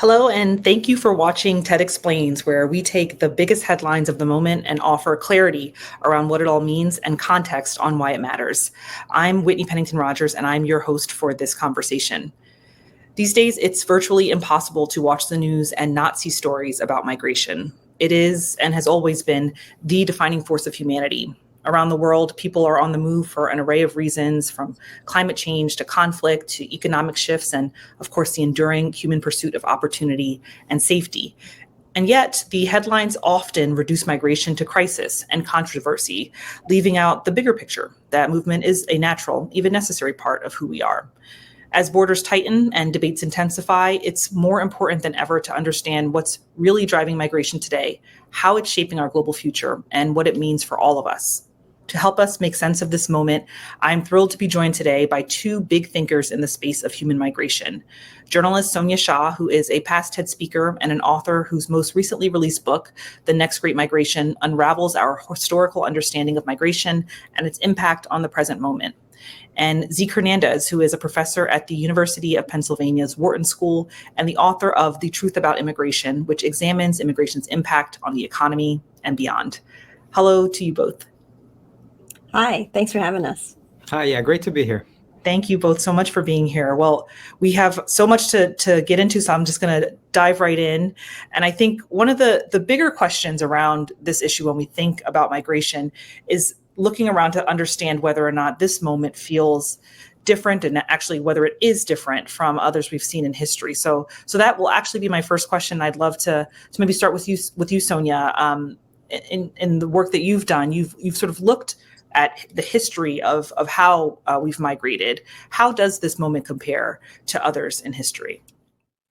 Hello, and thank you for watching TED Explains, where we take the biggest headlines of the moment and offer clarity around what it all means and context on why it matters. I'm Whitney Pennington Rogers, and I'm your host for this conversation. These days, it's virtually impossible to watch the news and not see stories about migration. It is, and has always been, the defining force of humanity. Around the world, people are on the move for an array of reasons, from climate change to conflict to economic shifts, and of course, the enduring human pursuit of opportunity and safety. And yet, the headlines often reduce migration to crisis and controversy, leaving out the bigger picture that movement is a natural, even necessary part of who we are. As borders tighten and debates intensify, it's more important than ever to understand what's really driving migration today, how it's shaping our global future, and what it means for all of us. To help us make sense of this moment, I'm thrilled to be joined today by two big thinkers in the space of human migration. Journalist Sonia Shah, who is a past TED speaker and an author whose most recently released book, The Next Great Migration, unravels our historical understanding of migration and its impact on the present moment. And Zeke Hernandez, who is a professor at the University of Pennsylvania's Wharton School and the author of The Truth About Immigration, which examines immigration's impact on the economy and beyond. Hello to you both. Hi, thanks for having us. Hi, yeah, great to be here. Thank you both so much for being here. Well, we have so much to get into, so I'm just going to dive right in. And I think one of the bigger questions around this issue when we think about migration is looking around to understand whether or not this moment feels different, and actually whether it is different from others we've seen in history. So that will actually be my first question. I'd love to maybe start with you, Sonia. In the work that you've done, you've sort of looked at the history of how we've migrated. How does this moment compare to others in history?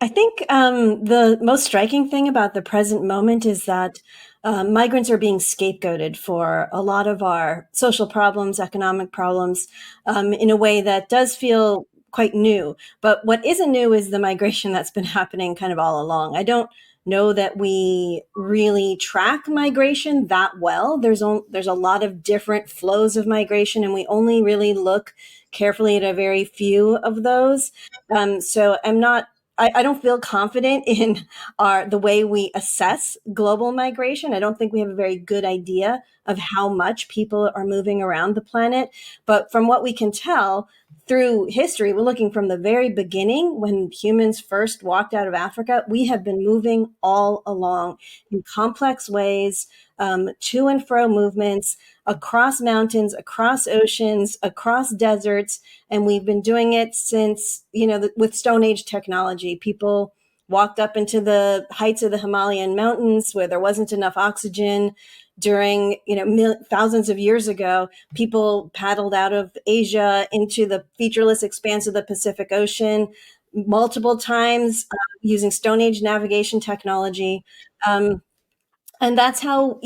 I think the most striking thing about the present moment is that migrants are being scapegoated for a lot of our social problems, economic problems, in a way that does feel quite new. But what isn't new is the migration that's been happening kind of all along. I don't know that we really track migration that well. There's a lot of different flows of migration, and we only really look carefully at a very few of those. So I don't feel confident in the way we assess global migration. I don't think we have a very good idea of how much people are moving around the planet. But from what we can tell through history, we're looking from the very beginning when humans first walked out of Africa. We have been moving all along in complex ways, to and fro movements across mountains, across oceans, across deserts. And we've been doing it since, with Stone Age technology. People walked up into the heights of the Himalayan mountains where there wasn't enough oxygen. During, thousands of years ago, people paddled out of Asia into the featureless expanse of the Pacific Ocean multiple times using Stone Age navigation technology. And that's how,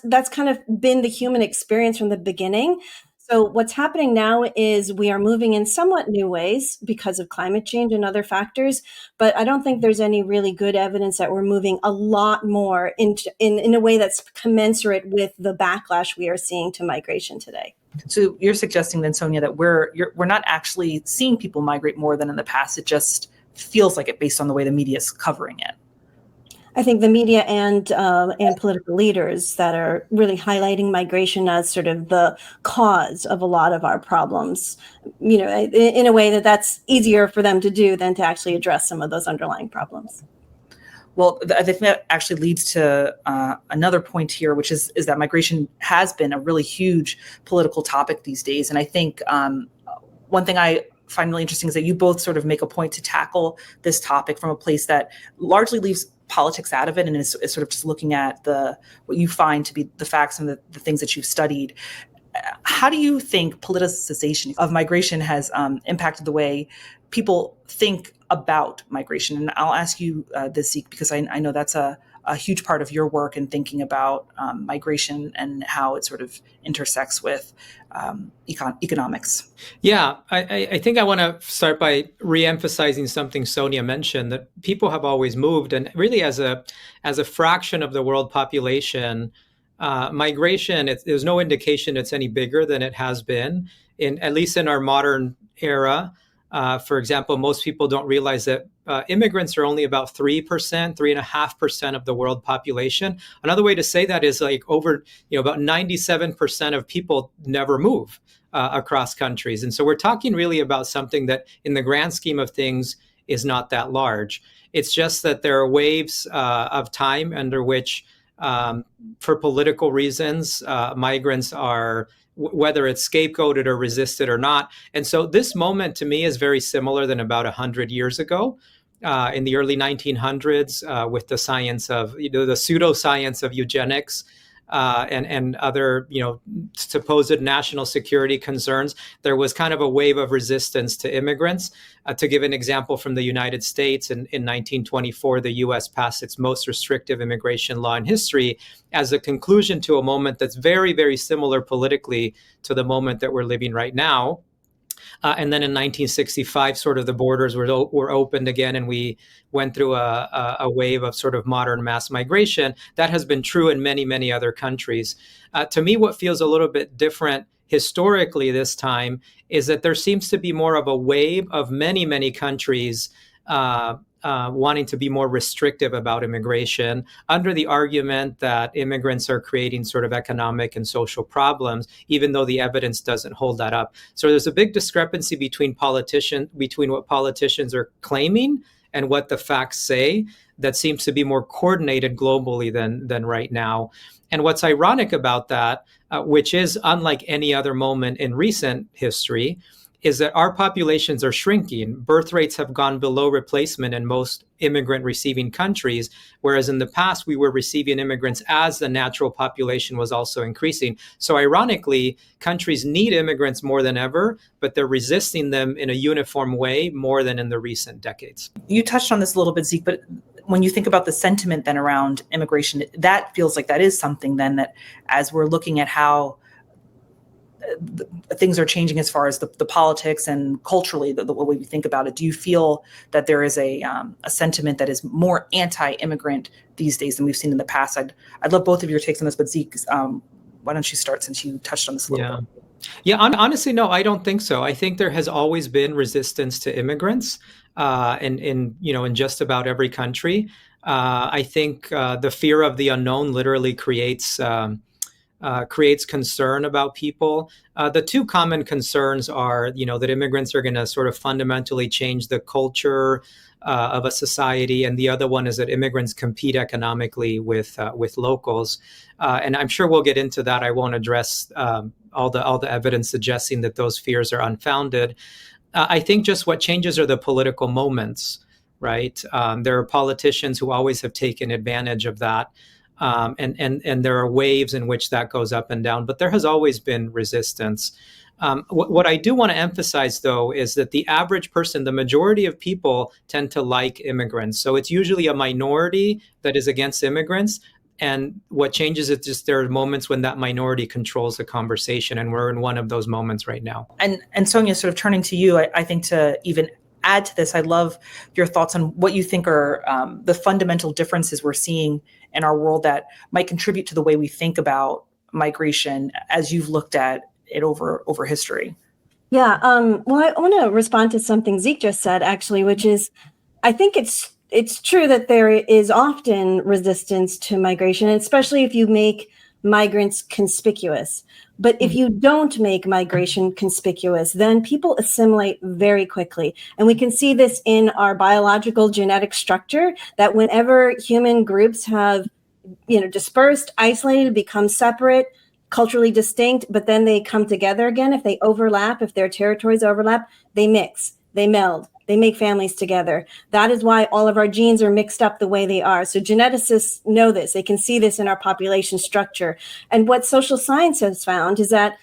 that's kind of been the human experience from the beginning. So what's happening now is we are moving in somewhat new ways because of climate change and other factors, but I don't think there's any really good evidence that we're moving a lot more in a way that's commensurate with the backlash we are seeing to migration today. So you're suggesting then, Sonia, that we're not actually seeing people migrate more than in the past. It just feels like it based on the way the media is covering it. I think the media and political leaders that are really highlighting migration as sort of the cause of a lot of our problems, in a way that's easier for them to do than to actually address some of those underlying problems. Well, I think that actually leads to another point here, which is that migration has been a really huge political topic these days. And I think one thing I find really interesting is that you both sort of make a point to tackle this topic from a place that largely leaves politics out of it and is sort of just looking at what you find to be the facts and the things that you've studied. How do you think politicization of migration has impacted the way people think about migration? And I'll ask you this, Zeke, because I know that's a huge part of your work in thinking about migration and how it sort of intersects with economics. Yeah, I think I want to start by re-emphasizing something Sonia mentioned, that people have always moved, and really as a fraction of the world population, migration, there's no indication it's any bigger than it has been, at least in our modern era. For example, most people don't realize that immigrants are only about 3%, 3.5% of the world population. Another way to say that is like about 97% of people never move across countries. And so we're talking really about something that in the grand scheme of things is not that large. It's just that there are waves of time under which, for political reasons, migrants are, whether it's scapegoated or resisted or not. And so this moment to me is very similar than about 100 years ago. In the early 1900s, with the science of, the pseudoscience of eugenics, and other, supposed national security concerns, there was kind of a wave of resistance to immigrants. To give an example from the United States, in 1924, the U.S. passed its most restrictive immigration law in history as a conclusion to a moment that's very, very similar politically to the moment that we're living right now. And then in 1965, sort of the borders were opened again, and we went through a wave of sort of modern mass migration. That has been true in many, many other countries. To me, what feels a little bit different historically this time is that there seems to be more of a wave of many, many countries wanting to be more restrictive about immigration under the argument that immigrants are creating sort of economic and social problems, even though the evidence doesn't hold that up. So there's a big discrepancy between what politicians are claiming and what the facts say that seems to be more coordinated globally than right now. And what's ironic about that, which is unlike any other moment in recent history, is that our populations are shrinking. Birth rates have gone below replacement in most immigrant receiving countries, whereas in the past we were receiving immigrants as the natural population was also increasing. So ironically, countries need immigrants more than ever, but they're resisting them in a uniform way more than in the recent decades. You touched on this a little bit, Zeke, but when you think about the sentiment then around immigration, that feels like that is something then that, as we're looking at how things are changing as far as the politics and culturally, the way we think about it, do you feel that there is a sentiment that is more anti-immigrant these days than we've seen in the past? I'd love both of your takes on this, but Zeke, why don't you start, since you touched on this a little bit? Yeah, honestly, no, I don't think so. I think there has always been resistance to immigrants in just about every country. I think the fear of the unknown literally creates concern about people. The two common concerns are, that immigrants are going to sort of fundamentally change the culture of a society, and the other one is that immigrants compete economically with locals. And I'm sure we'll get into that. I won't address all the evidence suggesting that those fears are unfounded. I think just what changes are the political moments, right? There are politicians who always have taken advantage of that. And there are waves in which that goes up and down, but there has always been resistance. What I do want to emphasize, though, is that the average person, the majority of people, tend to like immigrants. So it's usually a minority that is against immigrants. And what changes is just there are moments when that minority controls the conversation, and we're in one of those moments right now. And Sonia, sort of turning to you, I think to even add to this, I'd love your thoughts on what you think are the fundamental differences we're seeing in our world that might contribute to the way we think about migration as you've looked at it over history. Yeah, well, I want to respond to something Zeke just said, actually, which is, I think it's true that there is often resistance to migration, especially if you make migrants conspicuous. But if you don't make migration conspicuous, then people assimilate very quickly. And we can see this in our biological genetic structure, that whenever human groups have, dispersed, isolated, become separate, culturally distinct, but then they come together again, if they overlap, if their territories overlap, they mix, they meld, they make families together. That is why all of our genes are mixed up the way they are. So geneticists know this. They can see this in our population structure. And what social science has found is that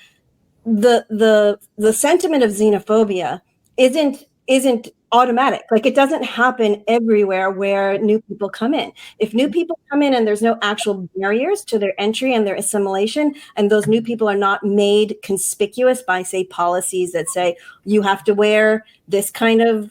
the sentiment of xenophobia isn't automatic. Like, it doesn't happen everywhere where new people come in. If new people come in and there's no actual barriers to their entry and their assimilation, and those new people are not made conspicuous by, say, policies that say you have to wear this kind of,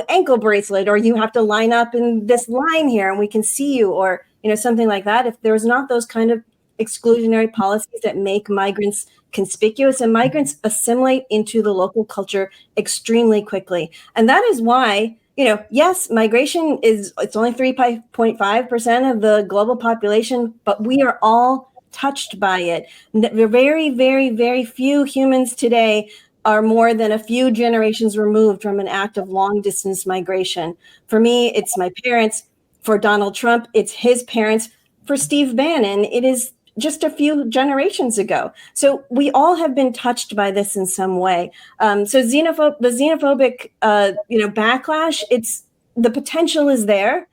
ankle bracelet, or you have to line up in this line here and we can see you, or, something like that. If there's not those kind of exclusionary policies that make migrants conspicuous, and migrants assimilate into the local culture extremely quickly. And that is why, yes, migration it's only 3.5% of the global population, but we are all touched by it. Very, very, very few humans today are more than a few generations removed from an act of long distance migration. For me, it's my parents. For Donald Trump, it's his parents. For Steve Bannon, it is just a few generations ago. So we all have been touched by this in some way. So the xenophobic, backlash, the potential is there,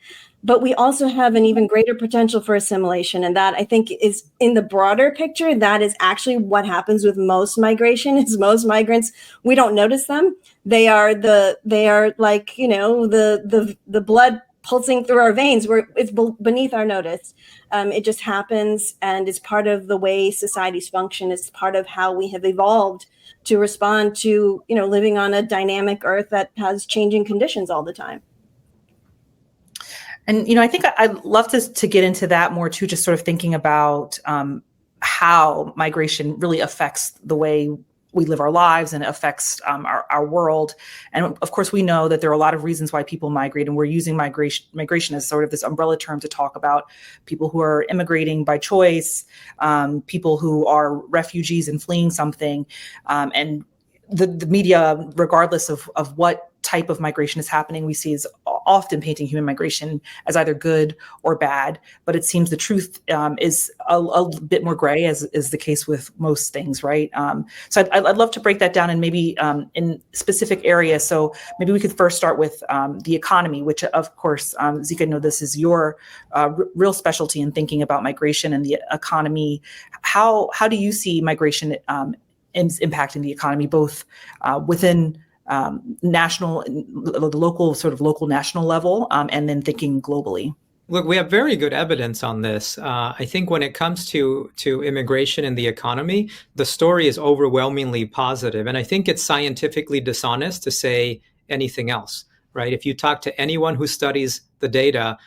but we also have an even greater potential for assimilation. And that, I think, is in the broader picture, that is actually what happens with most migration. Is most migrants, we don't notice them. They are like, the blood pulsing through our veins, where it's beneath our notice. It just happens, and it's part of the way societies function. It's part of how we have evolved to respond to, living on a dynamic earth that has changing conditions all the time. And, I think I'd love to get into that more too, just sort of thinking about how migration really affects the way we live our lives, and it affects our world. And of course, we know that there are a lot of reasons why people migrate, and we're using migration as sort of this umbrella term to talk about people who are immigrating by choice, people who are refugees and fleeing something. And the media, regardless of what type of migration is happening, we see is often painting human migration as either good or bad. But it seems the truth is a bit more gray, as is the case with most things, right? So I'd love to break that down, and maybe in specific areas. So maybe we could first start with the economy, which of course, Zeke, I know this is your real specialty in thinking about migration and the economy. How do you see migration impacting the economy, both within national, the local national level, and then thinking globally? Look, we have very good evidence on this. I think when it comes to immigration and the economy, the story is overwhelmingly positive. And I think it's scientifically dishonest to say anything else, right? If you talk to anyone who studies the data,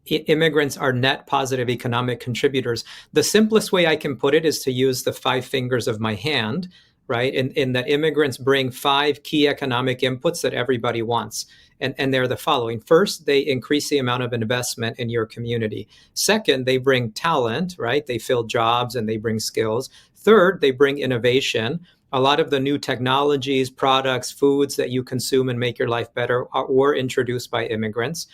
immigrants are net positive economic contributors. The simplest way I can put it is to use the 5 fingers of my hand, right? In that immigrants bring 5 key economic inputs that everybody wants. And they're the following. First, they increase the amount of investment in your community. Second, they bring talent, right? They fill jobs and they bring skills. Third, they bring innovation. A lot of the new technologies, products, foods that you consume and make your life better were introduced by immigrants.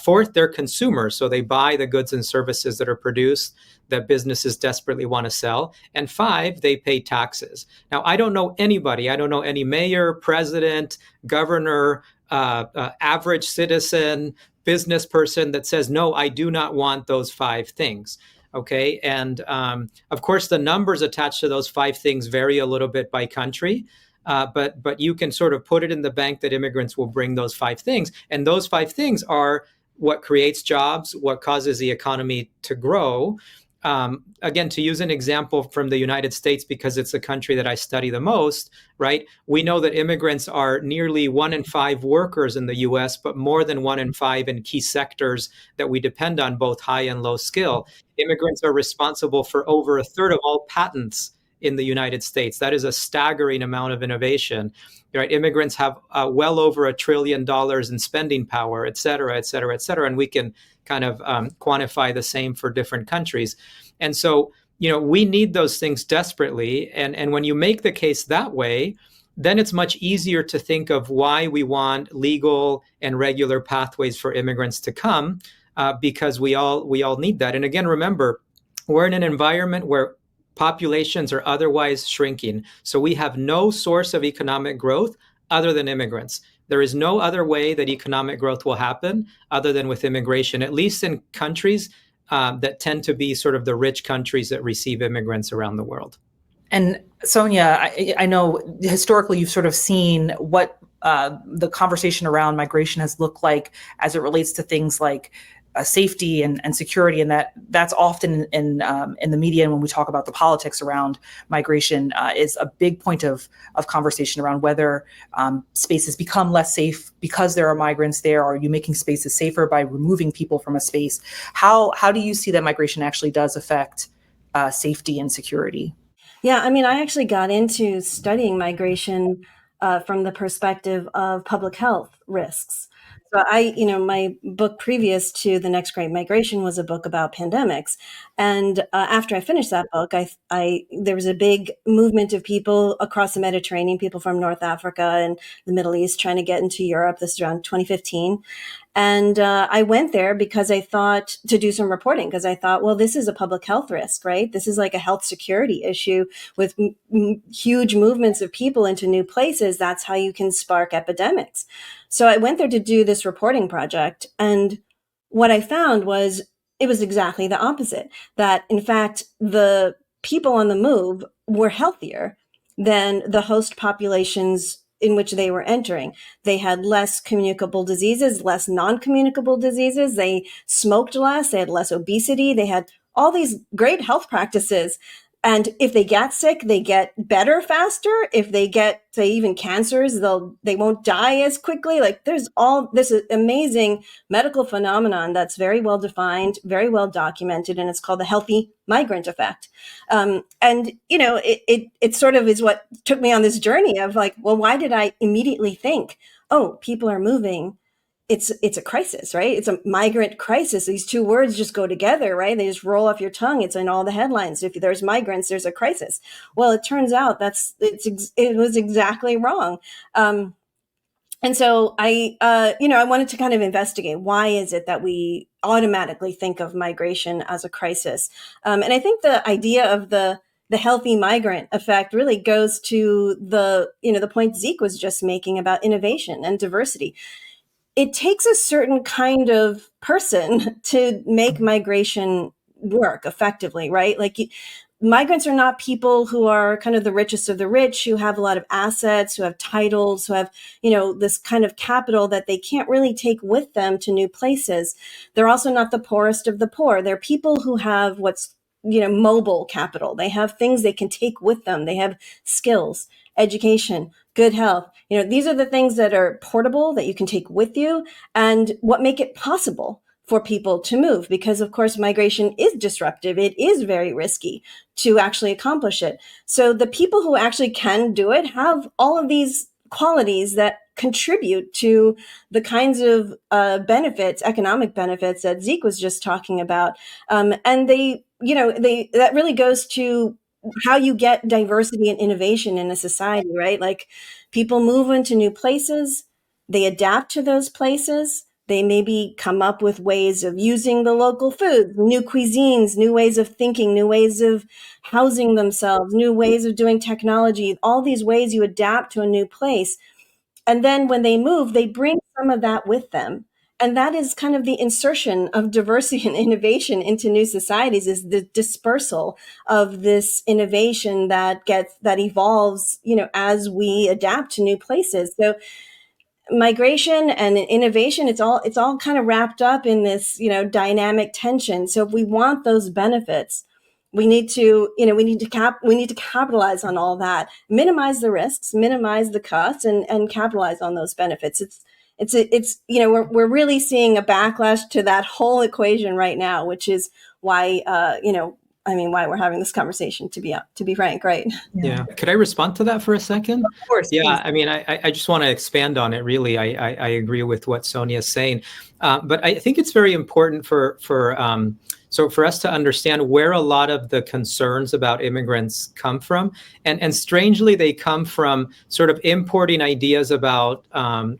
Fourth, they're consumers. So they buy the goods and services that are produced that businesses desperately want to sell. And 5, they pay taxes. Now, I don't know any mayor, president, governor, average citizen, business person that says, no, I do not want those 5 things. Okay. And of course, the numbers attached to those 5 things vary a little bit by country. But you can sort of put it in the bank that immigrants will bring those 5 things. And those 5 things are what creates jobs, what causes the economy to grow. Again, to use an example from the United States, because it's the country that I study the most, right? We know that immigrants are nearly 1 in 5 workers in the US, but more than 1 in 5 in key sectors that we depend on, both high and low skill. Immigrants are responsible for over a third of all patents in the United States. That is a staggering amount of innovation, right? Immigrants have well over $1 trillion in spending power, et cetera, et cetera, et cetera. And we can kind of quantify the same for different countries. And so, we need those things desperately. And when you make the case that way, then it's much easier to think of why we want legal and regular pathways for immigrants to come, because we all need that. And again, remember, we're in an environment where populations are otherwise shrinking. So we have no source of economic growth other than immigrants. There is no other way that economic growth will happen other than with immigration, at least in countries that tend to be sort of the rich countries that receive immigrants around the world. And Sonia, I know historically you've sort of seen what the conversation around migration has looked like as it relates to things like safety and security, and that's often in the media. And when we talk about the politics around migration, is a big point of conversation around whether spaces become less safe because there are migrants there. Or are you making spaces safer by removing people from a space? How do you see that migration actually does affect safety and security. Yeah, I mean, I actually got into studying migration from the perspective of public health risks. So my book previous to The Next Great Migration was a book about pandemics. And after I finished that book, there was a big movement of people across the Mediterranean, people from North Africa and the Middle East trying to get into Europe. This is around 2015. And I went there because I thought to do some reporting, because I thought, well, this is a public health risk, right? This is like a health security issue with huge movements of people into new places. That's how you can spark epidemics. So I went there to do this reporting project. And what I found was it was exactly the opposite, that in fact, the people on the move were healthier than the host populations in which they were entering. They had less communicable diseases, less non-communicable diseases. They smoked less. They had less obesity. They had all these great health practices. And if they get sick, they get better faster. If they get, say, even cancers, they won't die as quickly. Like there's all this amazing medical phenomenon that's very well defined, very well documented, and it's called the healthy migrant effect. And it sort of is what took me on this journey of like, well, why did I immediately think, oh, people are moving? It's a crisis, right? It's a migrant crisis. These two words just go together, right? They just roll off your tongue. It's in all the headlines. If there's migrants, there's a crisis. Well, it turns out it was exactly wrong. And so I wanted to kind of investigate, why is it that we automatically think of migration as a crisis? And I think the idea of the healthy migrant effect really goes to the point Zeke was just making about innovation and diversity. It takes a certain kind of person to make migration work effectively, right? Like migrants are not people who are kind of the richest of the rich, who have a lot of assets, who have titles, who have, this kind of capital that they can't really take with them to new places. They're also not the poorest of the poor. They're people who have what's, mobile capital. They have things they can take with them. They have skills, education, good health. These are the things that are portable, that you can take with you, and what make it possible for people to move. Because of course, migration is disruptive. It is very risky to actually accomplish it. So the people who actually can do it have all of these qualities that contribute to the kinds of benefits, economic benefits that Zeke was just talking about. And that really goes to how you get diversity and innovation in a society, right? Like people move into new places, they adapt to those places. They maybe come up with ways of using the local food, new cuisines, new ways of thinking, new ways of housing themselves, new ways of doing technology, all these ways you adapt to a new place. And then when they move, they bring some of that with them. And that is kind of the insertion of diversity and innovation into new societies, is the dispersal of this innovation that evolves, as we adapt to new places. So migration and innovation, it's all kind of wrapped up in this, dynamic tension. So if we want those benefits, we need to capitalize on all that, minimize the risks, minimize the costs, and capitalize on those benefits. We're really seeing a backlash to that whole equation right now, which is why why we're having this conversation, to be frank, right? Yeah. Could I respond to that for a second? Of course. Yeah. Please. I just want to expand on it. Really, I agree with what Sonia is saying, but I think it's very important for us to understand where a lot of the concerns about immigrants come from, and strangely, they come from sort of importing ideas about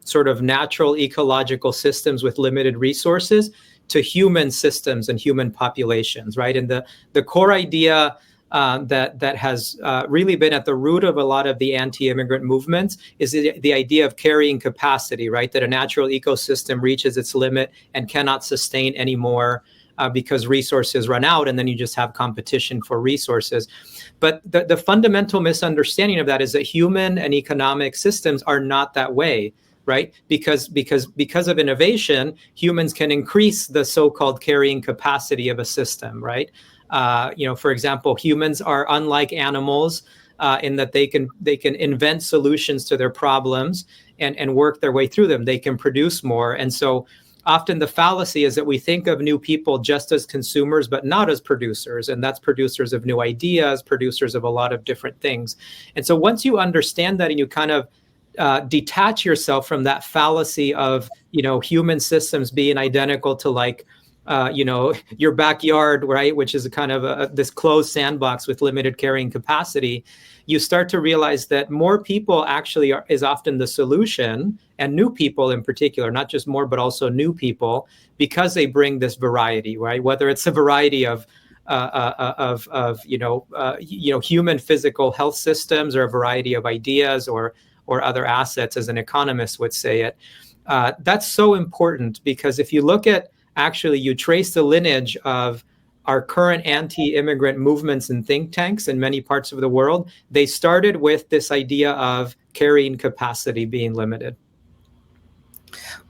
sort of natural ecological systems with limited resources to human systems and human populations, right? And the core idea that has really been at the root of a lot of the anti-immigrant movements is the idea of carrying capacity, right? That a natural ecosystem reaches its limit and cannot sustain anymore because resources run out, and then you just have competition for resources. But the fundamental misunderstanding of that is that human and economic systems are not that way. Right? Because of innovation, humans can increase the so-called carrying capacity of a system, right? For example, humans are unlike animals in that they can invent solutions to their problems and work their way through them. They can produce more. And so often the fallacy is that we think of new people just as consumers, but not as producers. And that's producers of new ideas, producers of a lot of different things. And so once you understand that and you kind of detach yourself from that fallacy of, human systems being identical to like, your backyard, right, which is a kind of this closed sandbox with limited carrying capacity, you start to realize that more people actually is often the solution, and new people in particular, not just more, but also new people, because they bring this variety, right? Whether it's a variety of human physical health systems, or a variety of ideas, or other assets, as an economist would say it. That's so important, because if you look at, actually, you trace the lineage of our current anti-immigrant movements and think tanks in many parts of the world, they started with this idea of carrying capacity being limited.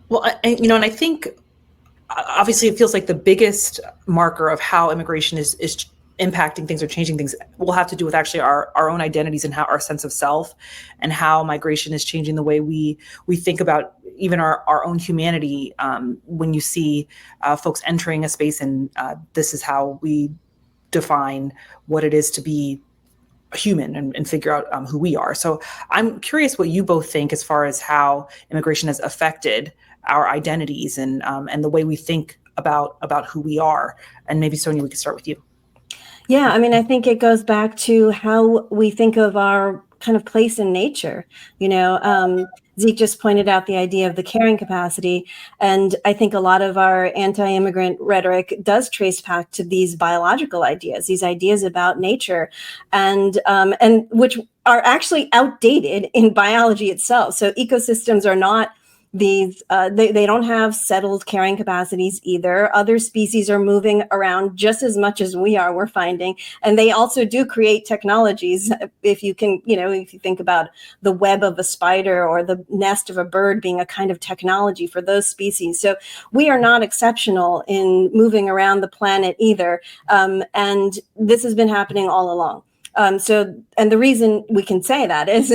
Well, and I think obviously it feels like the biggest marker of how immigration is impacting things or changing things will have to do with actually our own identities and how our sense of self, and how migration is changing the way we think about even our own humanity. When you see folks entering a space, and this is how we define what it is to be human, and figure out who we are. So I'm curious what you both think as far as how immigration has affected our identities and the way we think about who we are. And maybe Sonia, we could start with you. Yeah, I mean, I think it goes back to how we think of our kind of place in nature. Zeke just pointed out the idea of the carrying capacity. And I think a lot of our anti-immigrant rhetoric does trace back to these biological ideas, these ideas about nature, and which are actually outdated in biology itself. So ecosystems are not these, they don't have settled carrying capacities either. Other species are moving around just as much as we are, we're finding. And they also do create technologies. If you can, if you think about the web of a spider or the nest of a bird being a kind of technology for those species. So we are not exceptional in moving around the planet either. And this has been happening all along. And the reason we can say that is,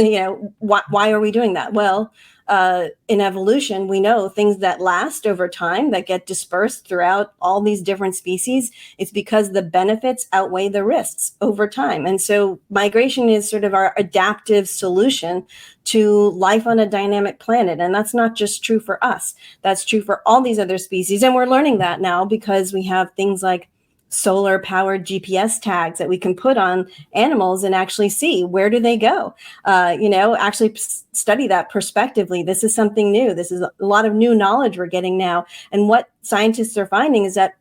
why are we doing that? Well, in evolution, we know things that last over time, that get dispersed throughout all these different species, it's because the benefits outweigh the risks over time. And so migration is sort of our adaptive solution to life on a dynamic planet. And that's not just true for us. That's true for all these other species. And we're learning that now because we have things like solar powered GPS tags that we can put on animals and actually see where do they go, actually study that prospectively. This is something new. This is a lot of new knowledge we're getting now. And what scientists are finding is that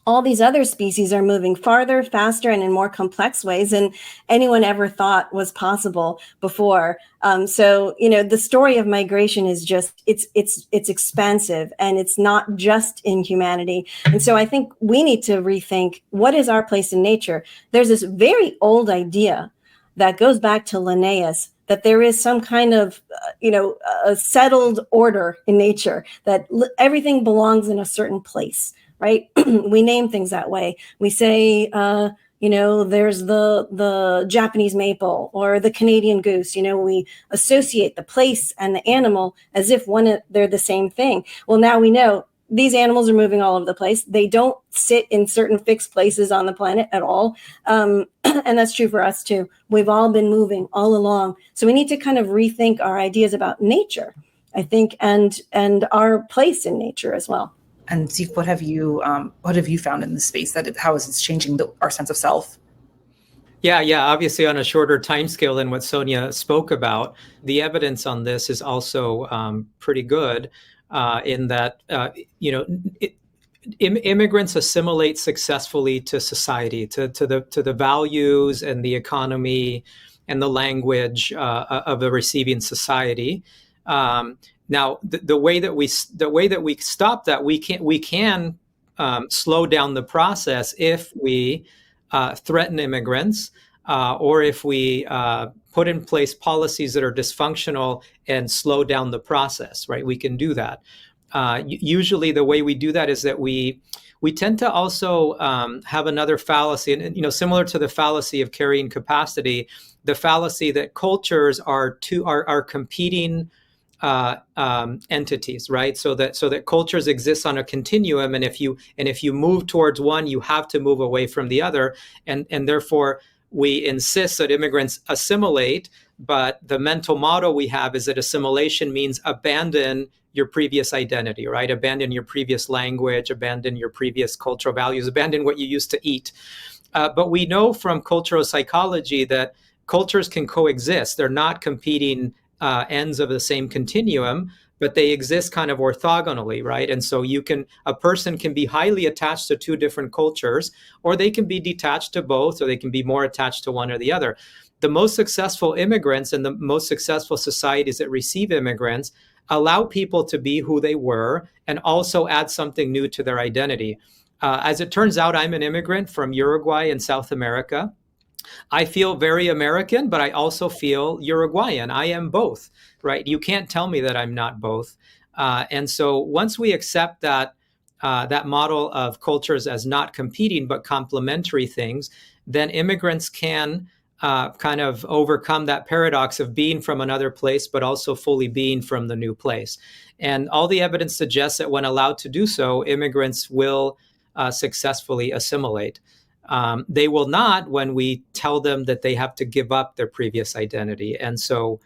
all these other species are moving farther, faster, and in more complex ways than anyone ever thought was possible before. So the story of migration is just, it's expansive, and it's not just in humanity. And so I think we need to rethink, what is our place in nature? There's this very old idea that goes back to Linnaeus, that there is some kind of, a settled order in nature, that everything belongs in a certain place. Right? We name things that way. We say, there's the Japanese maple or the Canadian goose. We associate the place and the animal as if they're the same thing. Well, now we know these animals are moving all over the place. They don't sit in certain fixed places on the planet at all. And that's true for us too. We've all been moving all along. So we need to kind of rethink our ideas about nature, I think, and our place in nature as well. And Zeke, what have you found in this space how is it changing our sense of self? Yeah. Obviously, on a shorter time scale than what Sonia spoke about, the evidence on this is also pretty good in that immigrants assimilate successfully to society, to the values and the economy and the language of the receiving society. Now, the way that we stop that, we can slow down the process if we threaten immigrants, or if we put in place policies that are dysfunctional and slow down the process. Right? We can do that. Usually, the way we do that is that we tend to also have another fallacy, and similar to the fallacy of carrying capacity, the fallacy that cultures are competing entities, right? So that cultures exist on a continuum, and if you move towards one, you have to move away from the other, and therefore we insist that immigrants assimilate. But the mental model we have is that assimilation means abandon your previous identity, right? Abandon your previous language, abandon your previous cultural values, abandon what you used to eat. But we know from cultural psychology that cultures can coexist. They're not competing ends of the same continuum, but they exist kind of orthogonally, right? And so a person can be highly attached to two different cultures, or they can be detached to both, or they can be more attached to one or the other. The most successful immigrants and the most successful societies that receive immigrants allow people to be who they were and also add something new to their identity. As it turns out, I'm an immigrant from Uruguay in South America. I feel very American, but I also feel Uruguayan. I am both, right? You can't tell me that I'm not both. And so once we accept that model of cultures as not competing but complementary things, then immigrants can kind of overcome that paradox of being from another place, but also fully being from the new place. And all the evidence suggests that when allowed to do so, immigrants will successfully assimilate. They will not when we tell them that they have to give up their previous identity. And so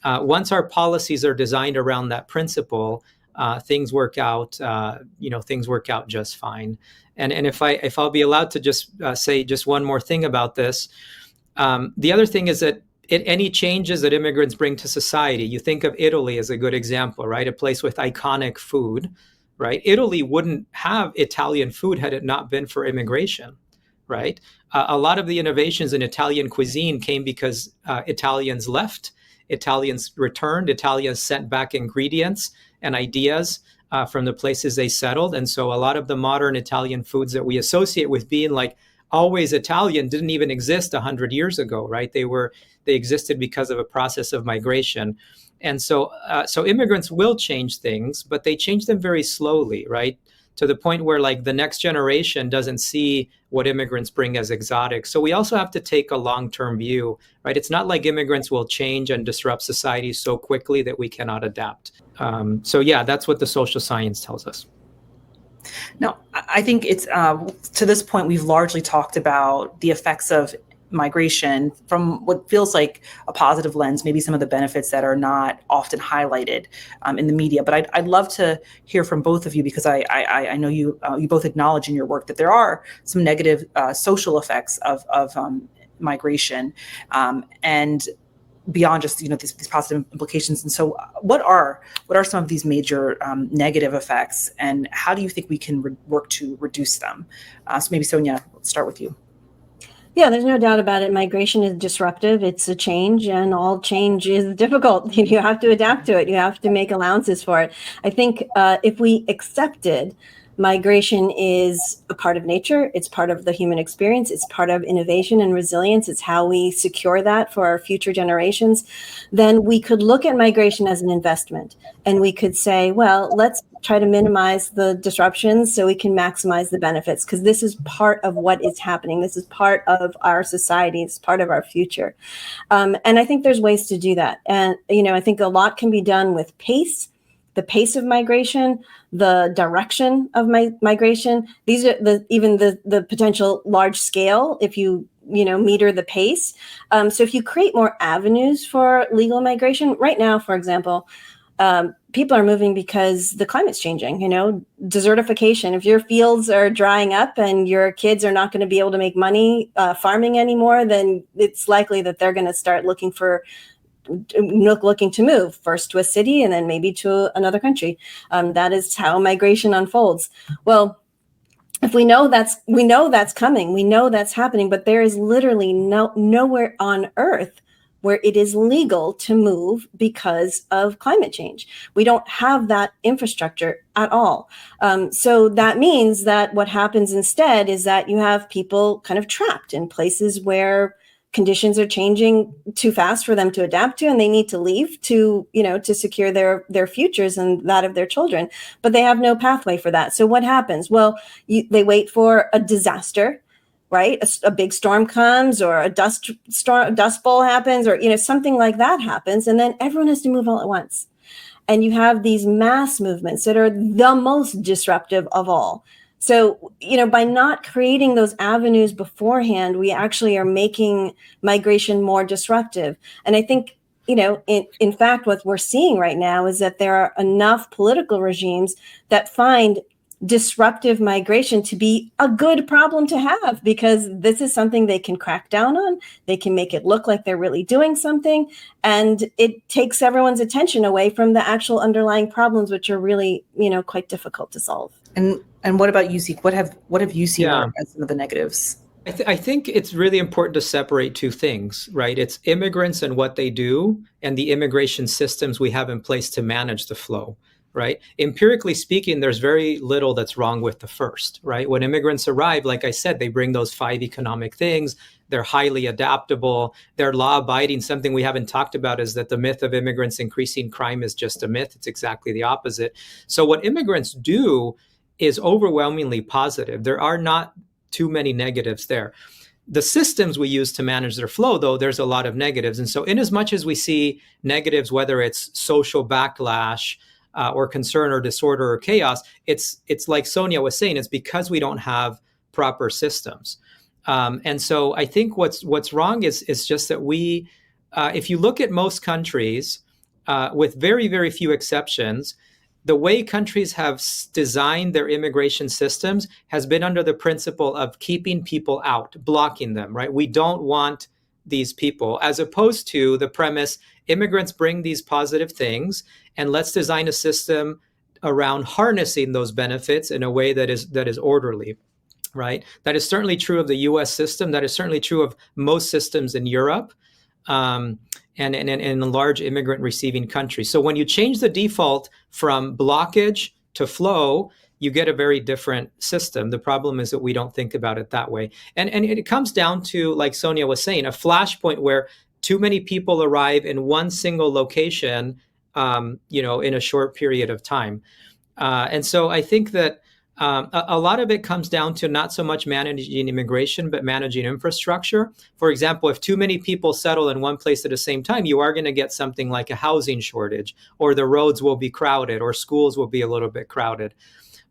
once our policies are designed around that principle, things work out, things work out just fine. And if I'll be allowed to just say just one more thing about this, the other thing is that any changes that immigrants bring to society, you think of Italy as a good example, right? A place with iconic food, right? Italy wouldn't have Italian food had it not been for immigration, right? A lot of the innovations in Italian cuisine came because Italians left, Italians returned, Italians sent back ingredients and ideas from the places they settled. And so a lot of the modern Italian foods that we associate with being like always Italian didn't even exist 100 years ago, right? They existed because of a process of migration. And so immigrants will change things, but they change them very slowly, right? To the point where like the next generation doesn't see what immigrants bring as exotic. So we also have to take a long-term view, right? It's not like immigrants will change and disrupt society so quickly that we cannot adapt. So yeah, that's what the social science tells us. Now, I think it's to this point, we've largely talked about the effects of migration from what feels like a positive lens, maybe some of the benefits that are not often highlighted in the media. But I'd love to hear from both of you, because I know you both acknowledge in your work that there are some negative social effects of migration, and beyond just these positive implications. And so what are some of these major negative effects, and how do you think we can work to reduce them? So maybe Sonia, let's start with you. Yeah, there's no doubt about it. Migration is disruptive. It's a change, and all change is difficult. You have to adapt to it. You have to make allowances for it. I think if we accepted migration is a part of nature, it's part of the human experience, it's part of innovation and resilience, it's how we secure that for our future generations, then we could look at migration as an investment. And we could say, well, let's try to minimize the disruptions so we can maximize the benefits, because this is part of what is happening. This is part of our society. It's part of our future. And I think there's ways to do that. And, I think a lot can be done with pace, the pace of migration, the direction of migration. These are the potential large scale, if you meter the pace. So if you create more avenues for legal migration, right now, for example, people are moving because the climate's changing, desertification. If your fields are drying up and your kids are not going to be able to make money farming anymore, then it's likely that they're going to start looking to move first to a city and then maybe to another country. That is how migration unfolds. Well, if we know that's coming, we know that's happening, but there is literally nowhere on earth where it is legal to move because of climate change. We don't have that infrastructure at all. So that means that what happens instead is that you have people kind of trapped in places where conditions are changing too fast for them to adapt to, and they need to leave to secure their futures and that of their children, but they have no pathway for that. So what happens? Well, they wait for a disaster, right? A big storm comes, or a dust bowl happens, or something like that happens, and then everyone has to move all at once. and you have these mass movements that are the most disruptive of all. So, by not creating those avenues beforehand, we actually are making migration more disruptive. And I think, in fact, what we're seeing right now is that there are enough political regimes that find disruptive migration to be a good problem to have, because this is something they can crack down on. They can make it look like they're really doing something, and it takes everyone's attention away from the actual underlying problems, which are really, quite difficult to solve. And what about you, Zeke? What have you seen Yeah. as some of the negatives? I think it's really important to separate two things, right? It's immigrants and what they do, and the immigration systems we have in place to manage the flow, right? Empirically speaking, there's very little that's wrong with the first, right? When immigrants arrive, like I said, they bring those 5 economic things. They're highly adaptable. They're law-abiding. Something we haven't talked about is that the myth of immigrants increasing crime is just a myth. It's exactly the opposite. So what immigrants do is overwhelmingly positive. There are not too many negatives there. The systems we use to manage their flow, though, there's a lot of negatives. And so in as much as we see negatives, whether it's social backlash or concern or disorder or chaos, it's like Sonia was saying, it's because we don't have proper systems. And so I think what's wrong is just that we, if you look at most countries, with very, very few exceptions, the way countries have designed their immigration systems has been under the principle of keeping people out, blocking them, right? We don't want these people, as opposed to the premise, immigrants bring these positive things, and let's design a system around harnessing those benefits in a way that is orderly, right? That is certainly true of the US system. That is certainly true of most systems in Europe. And in large immigrant receiving countries. So when you change the default from blockage to flow, you get a very different system. The problem is that we don't think about it that way. And it comes down to, like Sonia was saying, a flashpoint where too many people arrive in one single location, in a short period of time. And so I think that a lot of it comes down to not so much managing immigration, but managing infrastructure. For example, if too many people settle in one place at the same time, you are going to get something like a housing shortage, or the roads will be crowded, or schools will be a little bit crowded.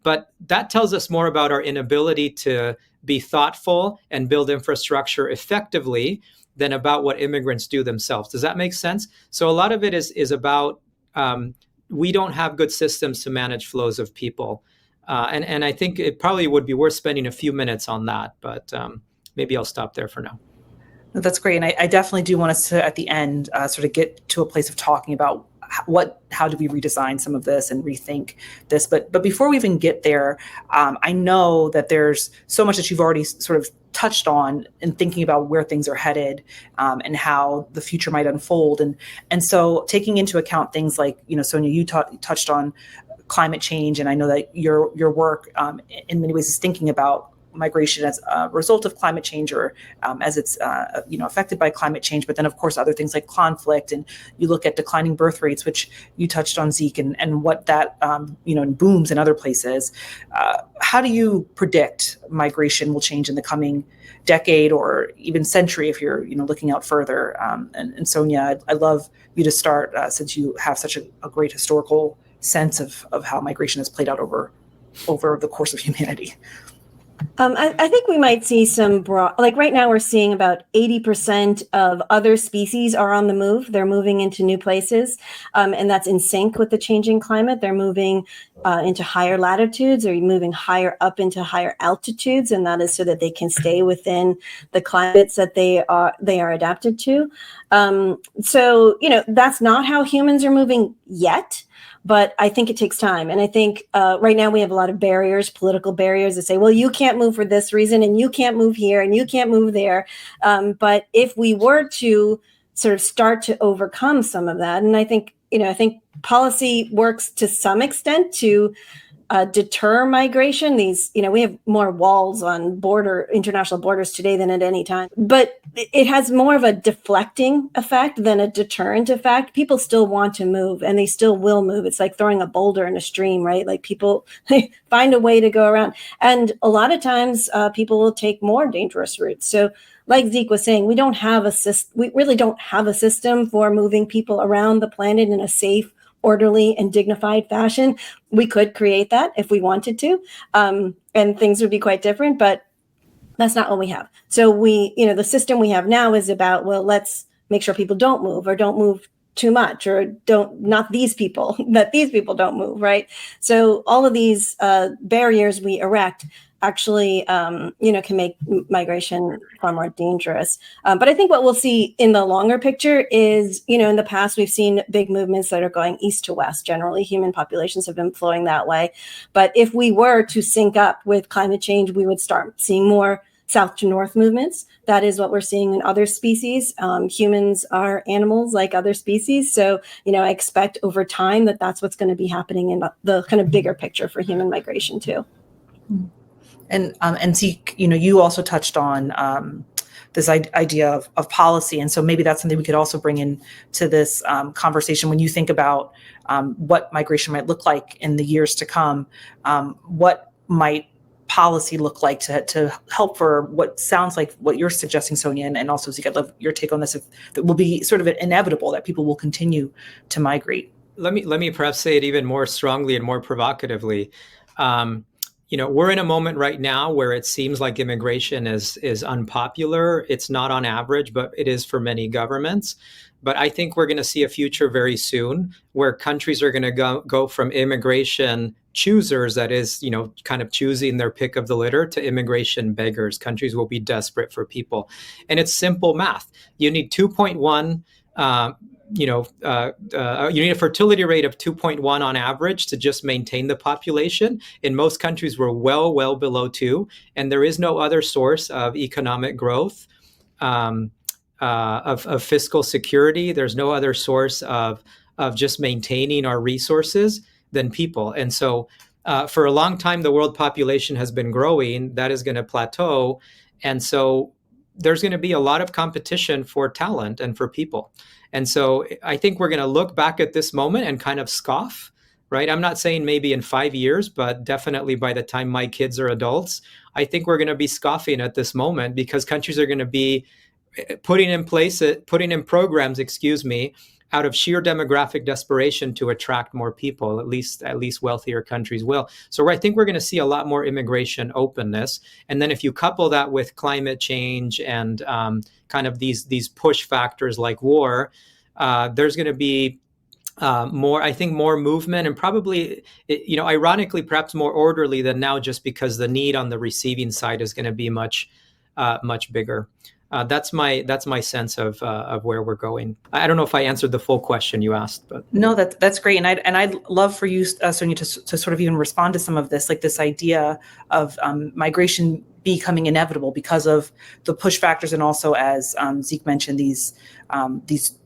But that tells us more about our inability to be thoughtful and build infrastructure effectively than about what immigrants do themselves. Does that make sense? So a lot of it is about we don't have good systems to manage flows of people. And I think it probably would be worth spending a few minutes on that, but maybe I'll stop there for now. That's great. And I definitely do want us to, at the end, sort of get to a place of talking about how do we redesign some of this and rethink this. But before we even get there, I know that there's so much that you've already sort of touched on in thinking about where things are headed and how the future might unfold. And so taking into account things like, Sonia, you touched on climate change, and I know that your work in many ways is thinking about migration as a result of climate change, or as it's affected by climate change. But then, of course, other things like conflict, and you look at declining birth rates, which you touched on, Zeke, and what that booms in other places. How do you predict migration will change in the coming decade or even century, if you're looking out further? And Sonia, I'd love you to start, since you have such a great historical sense of how migration has played out over the course of humanity. I think we might see some like right now we're seeing about 80% of other species are on the move. They're moving into new places, and that's in sync with the changing climate. They're moving into higher latitudes, or moving higher up into higher altitudes, and that is so that they can stay within the climates that they are adapted to. So that's not how humans are moving yet. But I think it takes time. And I think right now we have a lot of barriers, political barriers that say, well, you can't move for this reason, and you can't move here, and you can't move there. But if we were to sort of start to overcome some of that, and I think policy works to some extent to deter migration. We have more walls on international borders today than at any time, but it has more of a deflecting effect than a deterrent effect. People still want to move, and they still will move. It's like throwing a boulder in a stream, right? Like people find a way to go around. And a lot of times people will take more dangerous routes. So like Zeke was saying, we really don't have a system for moving people around the planet in a safe, orderly and dignified fashion. We could create that if we wanted to, and things would be quite different, but that's not what we have. So the system we have now is about, well, let's make sure people don't move too much, or not these people, that these people don't move, right? So all of these barriers we erect actually, can make migration far more dangerous. But I think what we'll see in the longer picture is, in the past, we've seen big movements that are going east to west. Generally, human populations have been flowing that way. But if we were to sync up with climate change, we would start seeing more south to north movements. That is what we're seeing in other species. Humans are animals like other species. So, I expect over time that that's what's going to be happening in the kind of bigger picture for human migration too. And Zeke, you also touched on this idea of policy. And so maybe that's something we could also bring in to this conversation. When you think about what migration might look like in the years to come, what might policy look like to help for what sounds like what you're suggesting, Sonia, and also Zeke, I'd love your take on this, if that will be sort of inevitable that people will continue to migrate. Let me perhaps say it even more strongly and more provocatively. We're in a moment right now where it seems like immigration is unpopular. It's not on average, but it is for many governments. But I think we're going to see a future very soon where countries are going to go from immigration choosers, that is, kind of choosing their pick of the litter, to immigration beggars. Countries will be desperate for people. And it's simple math. You need 2.1 you need a fertility rate of 2.1 on average to just maintain the population. In most countries, we're well below 2, and there is no other source of economic growth, of fiscal security. There's no other source of just maintaining our resources than people. And so for a long time, the world population has been growing. That is going to plateau. And so there's going to be a lot of competition for talent and for people. And so I think we're going to look back at this moment and kind of scoff, right? I'm not saying maybe in 5 years, but definitely by the time my kids are adults, I think we're going to be scoffing at this moment, because countries are going to be putting in programs, out of sheer demographic desperation to attract more people. At least wealthier countries will. So I think we're going to see a lot more immigration openness. And then if you couple that with climate change and kind of these push factors like war, there's going to be more movement, and probably, ironically, perhaps more orderly than now, just because the need on the receiving side is going to be much bigger. That's my sense of where we're going. I don't know if I answered the full question you asked, but no, that's great, and I'd love for you, Sonia, to sort of even respond to some of this, like this idea of migration becoming inevitable because of the push factors, and also, as Zeke mentioned, these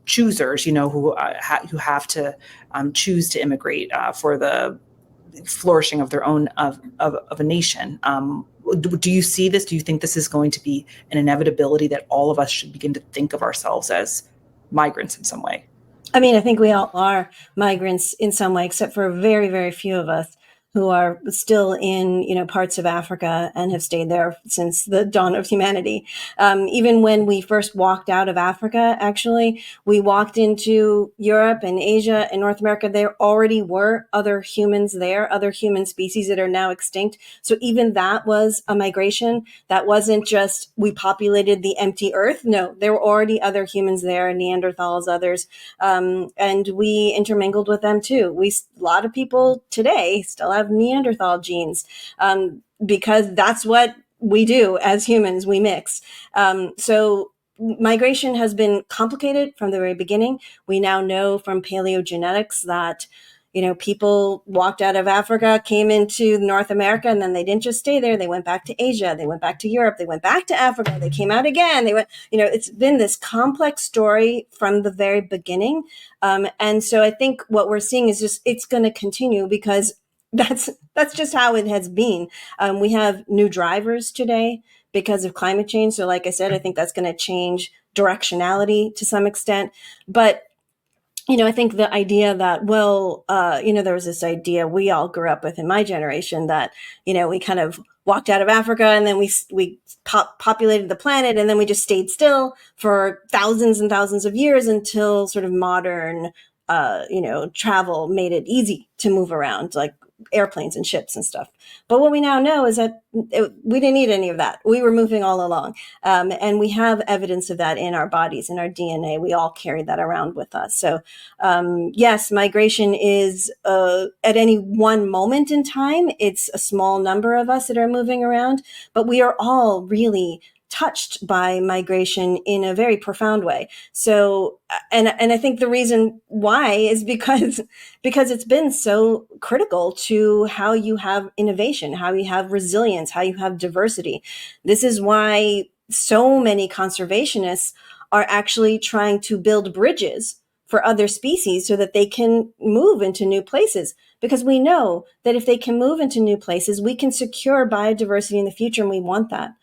choosers, who have to choose to immigrate for the flourishing of their own of a nation. Do you see this? Do you think this is going to be an inevitability that all of us should begin to think of ourselves as migrants in some way? I mean, I think we all are migrants in some way, except for very, very few of us who are still in, parts of Africa and have stayed there since the dawn of humanity. Even when we first walked out of Africa, actually, we walked into Europe and Asia and North America. There already were other humans there, other human species that are now extinct. So even that was a migration. That wasn't just we populated the empty earth. No, there were already other humans there, Neanderthals, others, and we intermingled with them too. A lot of people today still have Neanderthal genes, because that's what we do as humans, we mix. So migration has been complicated from the very beginning. We now know from paleogenetics that, people walked out of Africa, came into North America, and then they didn't just stay there. They went back to Asia, they went back to Europe, they went back to Africa, they came out again. They went, it's been this complex story from the very beginning. And so I think what we're seeing is just, it's going to continue, because that's just how it has been. We have new drivers today because of climate change. So like I said, I think that's going to change directionality to some extent. But I think the idea that, there was this idea we all grew up with in my generation that, we kind of walked out of Africa and then we populated the planet, and then we just stayed still for thousands and thousands of years until sort of modern travel made it easy to move around, like airplanes and ships and stuff. But what we now know is that we didn't need any of that. We were moving all along. And we have evidence of that in our bodies, in our DNA. We all carry that around with us. So yes, migration is at any one moment in time, it's a small number of us that are moving around, but we are all really touched by migration in a very profound way. So, and I think the reason why is because it's been so critical to how you have innovation, how you have resilience, how you have diversity. This is why so many conservationists are actually trying to build bridges for other species so that they can move into new places. Because we know that if they can move into new places, we can secure biodiversity in the future, and we want that.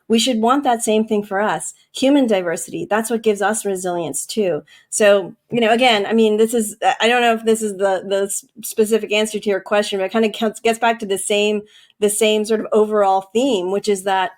We should want that same thing for us. Human diversity, that's what gives us resilience too. So, again, I mean, I don't know if this is the specific answer to your question, but it kind of gets back to the same sort of overall theme, which is that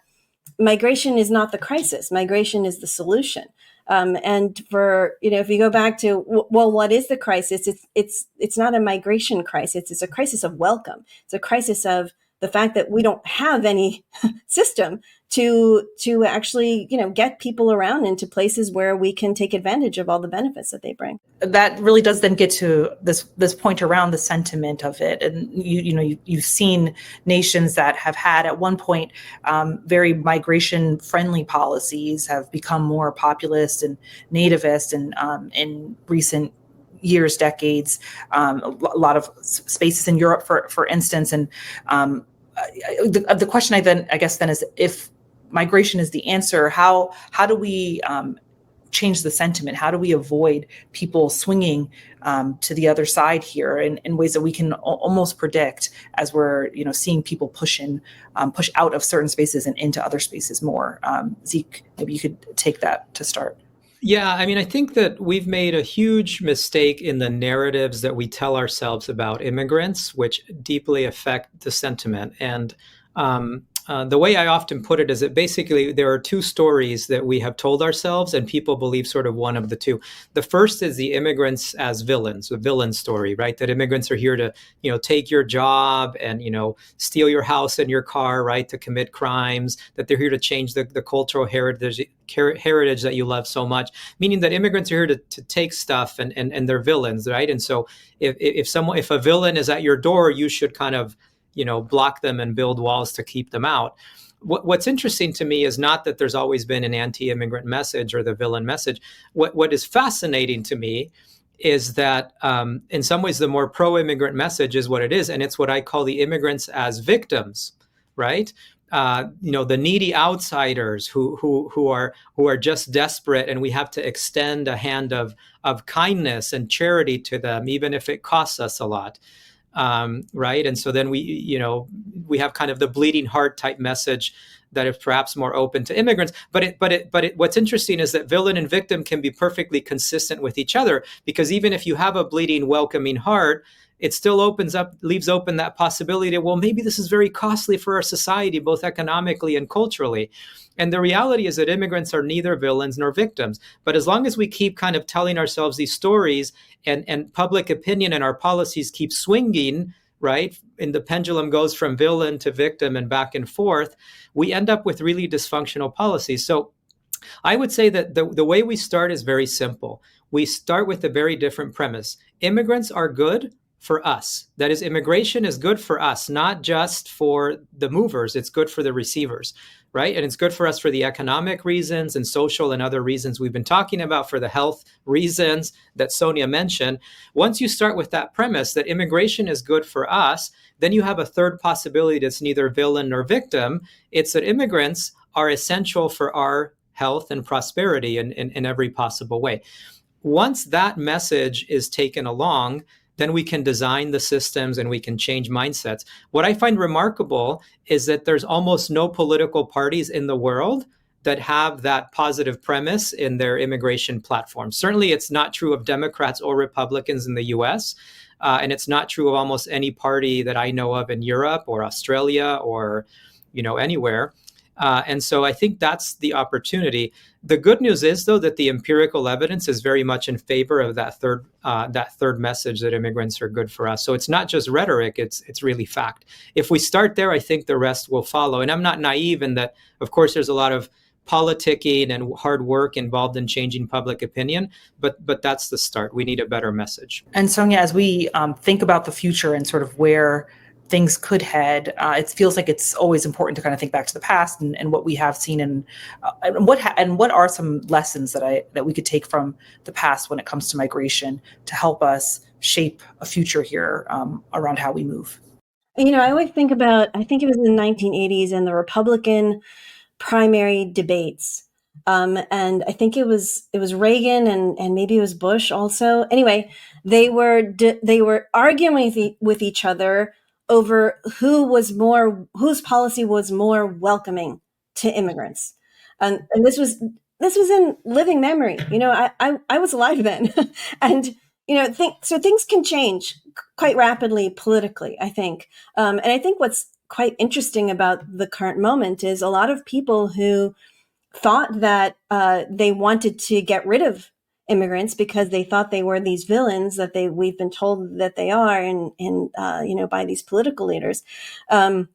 migration is not the crisis. Migration is the solution. And for, if you go back to, well, what is the crisis? It's not a migration crisis. It's a crisis of welcome. It's a crisis of the fact that we don't have any system to actually, get people around into places where we can take advantage of all the benefits that they bring. That really does then get to this point around the sentiment of it. And you've seen nations that have had at one point very migration friendly policies have become more populist and nativist, and in recent years, decades, a lot of spaces in Europe, for instance. And the question I guess then is, if migration is the answer, how do we change the sentiment? How do we avoid people swinging to the other side here in ways that we can almost predict, as we're seeing people push out of certain spaces and into other spaces more? Zeke, maybe you could take that to start. Yeah, I mean, I think that we've made a huge mistake in the narratives that we tell ourselves about immigrants, which deeply affect the sentiment. And the way I often put it is that basically there are two stories that we have told ourselves, and people believe sort of one of the two. The first is the immigrants as villains, the villain story, right? That immigrants are here to, take your job and, steal your house and your car, right? To commit crimes, that they're here to change the cultural heritage that you love so much, meaning that immigrants are here to take stuff and they're villains, right? And so if a villain is at your door, you should kind of, block them and build walls to keep them out. What's interesting to me is not that there's always been an anti-immigrant message or the villain message. What is fascinating to me is that in some ways the more pro-immigrant message is what it is, and it's what I call the immigrants as victims, right? The needy outsiders who are just desperate, and we have to extend a hand of kindness and charity to them, even if it costs us a lot. Right. And so then we have kind of the bleeding heart type message that is perhaps more open to immigrants. But what's interesting is that villain and victim can be perfectly consistent with each other, because even if you have a bleeding, welcoming heart, it still leaves open that possibility that, well, maybe this is very costly for our society, both economically and culturally. And the reality is that immigrants are neither villains nor victims. But as long as we keep kind of telling ourselves these stories, and public opinion and our policies keep swinging, right, and the pendulum goes from villain to victim and back and forth, we end up with really dysfunctional policies. So I would say that the way we start is very simple. We start with a very different premise. Immigrants are good for us. That is, immigration is good for us, not just for the movers. It's good for the receivers, right? And it's good for us for the economic reasons and social and other reasons we've been talking about, for the health reasons that Sonia mentioned. Once you start with that premise that immigration is good for us, then you have a third possibility that's neither villain nor victim. It's that immigrants are essential for our health and prosperity in every possible way. Once that message is taken along, then we can design the systems and we can change mindsets. What I find remarkable is that there's almost no political parties in the world that have that positive premise in their immigration platform. Certainly, it's not true of Democrats or Republicans in the US, and it's not true of almost any party that I know of in Europe or Australia or, anywhere. And so I think that's the opportunity. The good news is, though, that the empirical evidence is very much in favor of that third message, that immigrants are good for us. So it's not just rhetoric; it's really fact. If we start there, I think the rest will follow. And I'm not naive in that. Of course, there's a lot of politicking and hard work involved in changing public opinion, but that's the start. We need a better message. And Sonia, as we think about the future and sort of where things could head, it feels like it's always important to kind of think back to the past and what we have seen, and what are some lessons that we could take from the past when it comes to migration to help us shape a future here around how we move. I always think about, I think it was in the 1980s and the Republican primary debates. And I think it was Reagan and maybe it was Bush also. Anyway, they were arguing with each other over whose policy was more welcoming to immigrants. And this was in living memory. I was alive then. And things can change quite rapidly politically, I think. And I think what's quite interesting about the current moment is a lot of people who thought that they wanted to get rid of immigrants because they thought they were these villains that we've been told that they are, and by these political leaders. And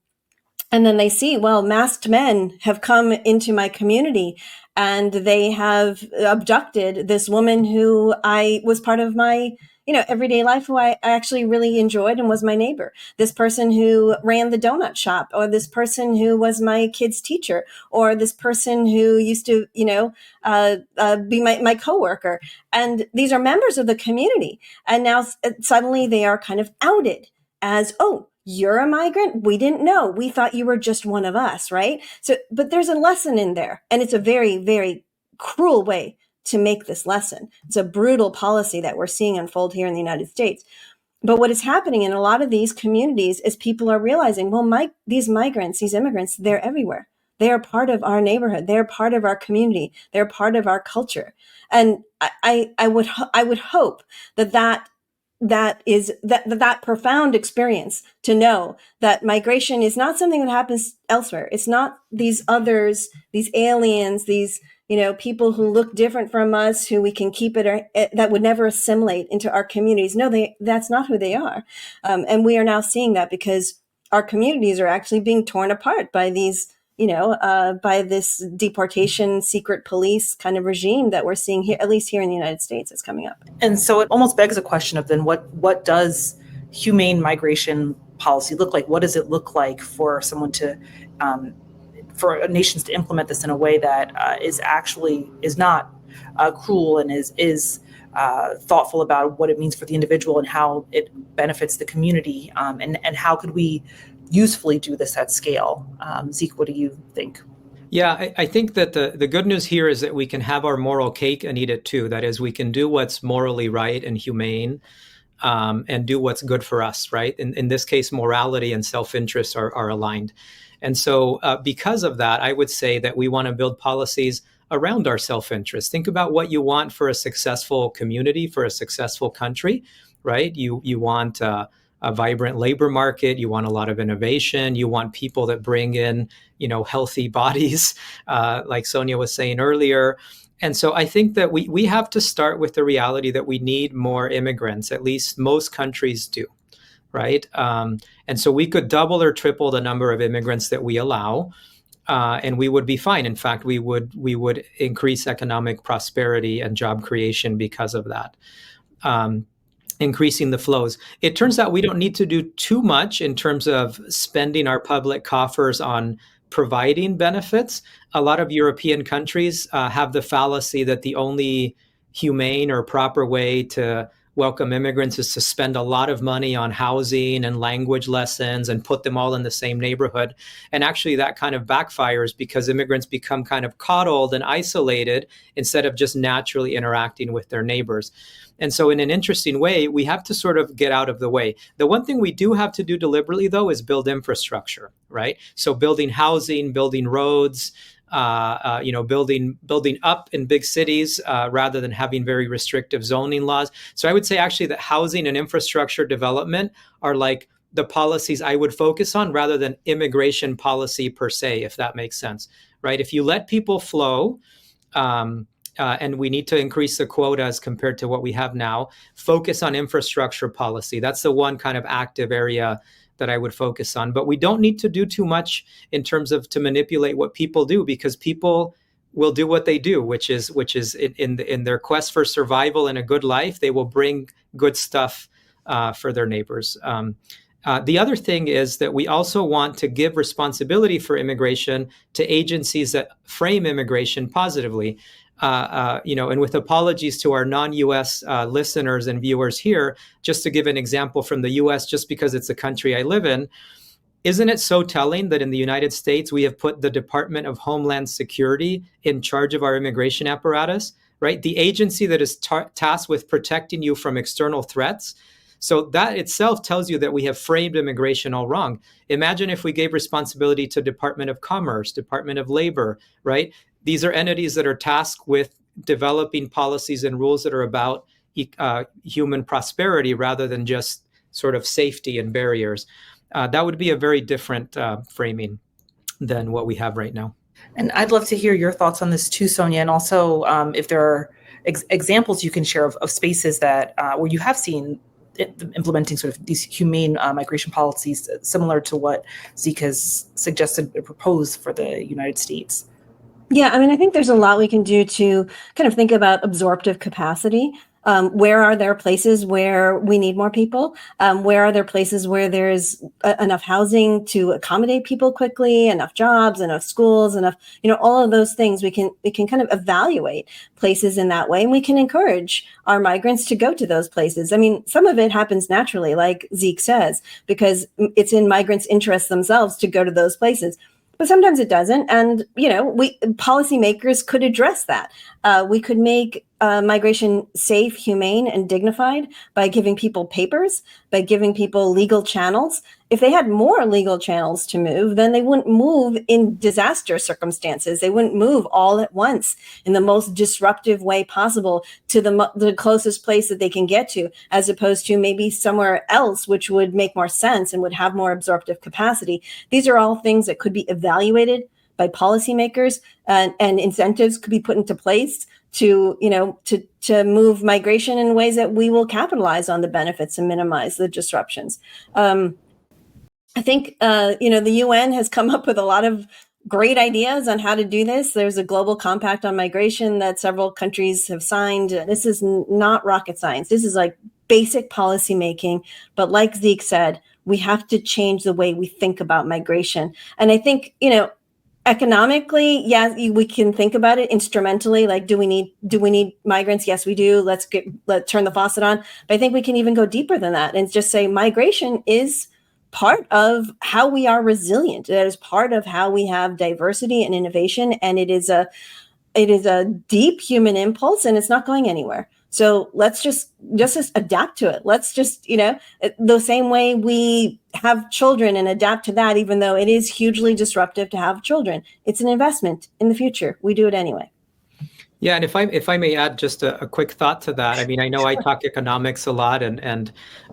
then they see, well, masked men have come into my community and they have abducted this woman who I was part of my everyday life, who I actually really enjoyed and was my neighbor. This person who ran the donut shop, or this person who was my kid's teacher, or this person who used to, be my coworker. And these are members of the community. And now suddenly they are kind of outed as, oh, you're a migrant? We didn't know. We thought you were just one of us, right? So, but there's a lesson in there. And it's a very, very cruel way to make this lesson. It's a brutal policy that we're seeing unfold here in the United States. But what is happening in a lot of these communities is people are realizing, well, these migrants, these immigrants, they're everywhere. They are part of our neighborhood. They're part of our community. They're part of our culture. And I would hope that profound experience to know that migration is not something that happens elsewhere. It's not these others, these aliens, these people who look different from us, who we can keep that would never assimilate into our communities. No, that's not who they are. And we are now seeing that because our communities are actually being torn apart by these, by this deportation, secret police kind of regime that we're seeing here, at least here in the United States, is coming up. And so it almost begs a question of then what does humane migration policy look like? What does it look like for someone to for nations to implement this in a way that is not cruel and is thoughtful about what it means for the individual and how it benefits the community, and how could we usefully do this at scale? Zeke, what do you think? Yeah, I think that the good news here is that we can have our moral cake and eat it too. That is, we can do what's morally right and humane, and do what's good for us, right? In this case, morality and self-interest are aligned. And so because of that, I would say that we want to build policies around our self-interest. Think about what you want for a successful community, for a successful country, right? You want a vibrant labor market. You want a lot of innovation. You want people that bring in, healthy bodies, like Sonia was saying earlier. And so I think that we have to start with the reality that we need more immigrants. At least most countries do, right? And so we could double or triple the number of immigrants that we allow, and we would be fine. In fact, we would increase economic prosperity and job creation because of that. Increasing the flows. It turns out we don't need to do too much in terms of spending our public coffers on providing benefits. A lot of European countries have the fallacy that the only humane or proper way to welcome immigrants is to spend a lot of money on housing and language lessons and put them all in the same neighborhood. And actually that kind of backfires because immigrants become kind of coddled and isolated instead of just naturally interacting with their neighbors. And so in an interesting way, we have to sort of get out of the way. The one thing we do have to do deliberately, though, is build infrastructure, right? So building housing, building roads, building up in big cities rather than having very restrictive zoning laws. So I would say actually that housing and infrastructure development are like the policies I would focus on rather than immigration policy per se, if that makes sense, right? If you let people flow, and we need to increase the quotas compared to what we have now, focus on infrastructure policy. That's the one kind of active area that I would focus on. But we don't need to do too much in terms of to manipulate what people do, because people will do what they do, which is in their quest for survival and a good life, they will bring good stuff for their neighbors. The other thing is that we also want to give responsibility for immigration to agencies that frame immigration positively. And with apologies to our non-US listeners and viewers here, just to give an example from the US, just because it's the country I live in, isn't it so telling that in the United States, we have put the Department of Homeland Security in charge of our immigration apparatus, right? The agency that is tasked with protecting you from external threats. So that itself tells you that we have framed immigration all wrong. Imagine if we gave responsibility to Department of Commerce, Department of Labor, right? These are entities that are tasked with developing policies and rules that are about human prosperity rather than just sort of safety and barriers. That would be a very different framing than what we have right now. And I'd love to hear your thoughts on this too, Sonia, and also if there are examples you can share of spaces that where you have seen implementing sort of these humane migration policies similar to what Zeke has suggested or proposed for the United States. Yeah, I mean, I think there's a lot we can do to kind of think about absorptive capacity. Where are there places where we need more people? Where are there places where there's enough housing to accommodate people quickly, enough jobs, enough schools, enough, all of those things we can kind of evaluate places in that way. And we can encourage our migrants to go to those places. I mean, some of it happens naturally, like Zeke says, because it's in migrants' interests themselves to go to those places. But sometimes it doesn't. And, policymakers could address that. We could make migration safe, humane, and dignified by giving people papers, by giving people legal channels. If they had more legal channels to move, then they wouldn't move in disaster circumstances. They wouldn't move all at once in the most disruptive way possible to the closest place that they can get to, as opposed to maybe somewhere else, which would make more sense and would have more absorptive capacity. These are all things that could be evaluated by policymakers, and incentives could be put into place to move migration in ways that we will capitalize on the benefits and minimize the disruptions. I think, the UN has come up with a lot of great ideas on how to do this. There's a global compact on migration that several countries have signed. This is not rocket science. This is like basic policy making. But like Zeke said, we have to change the way we think about migration. And I think, economically, yeah, we can think about it instrumentally. Like, do we need migrants? Yes, we do. Let's turn the faucet on. But I think we can even go deeper than that and just say migration is part of how we are resilient. That is part of how we have diversity and innovation, and it is a deep human impulse, and it's not going anywhere. So let's just adapt to it. Let's just, the same way we have children and adapt to that, even though it is hugely disruptive to have children. It's an investment in the future. We do it anyway. Yeah, and if I may add just a quick thought to that. I mean, I know I talk economics a lot,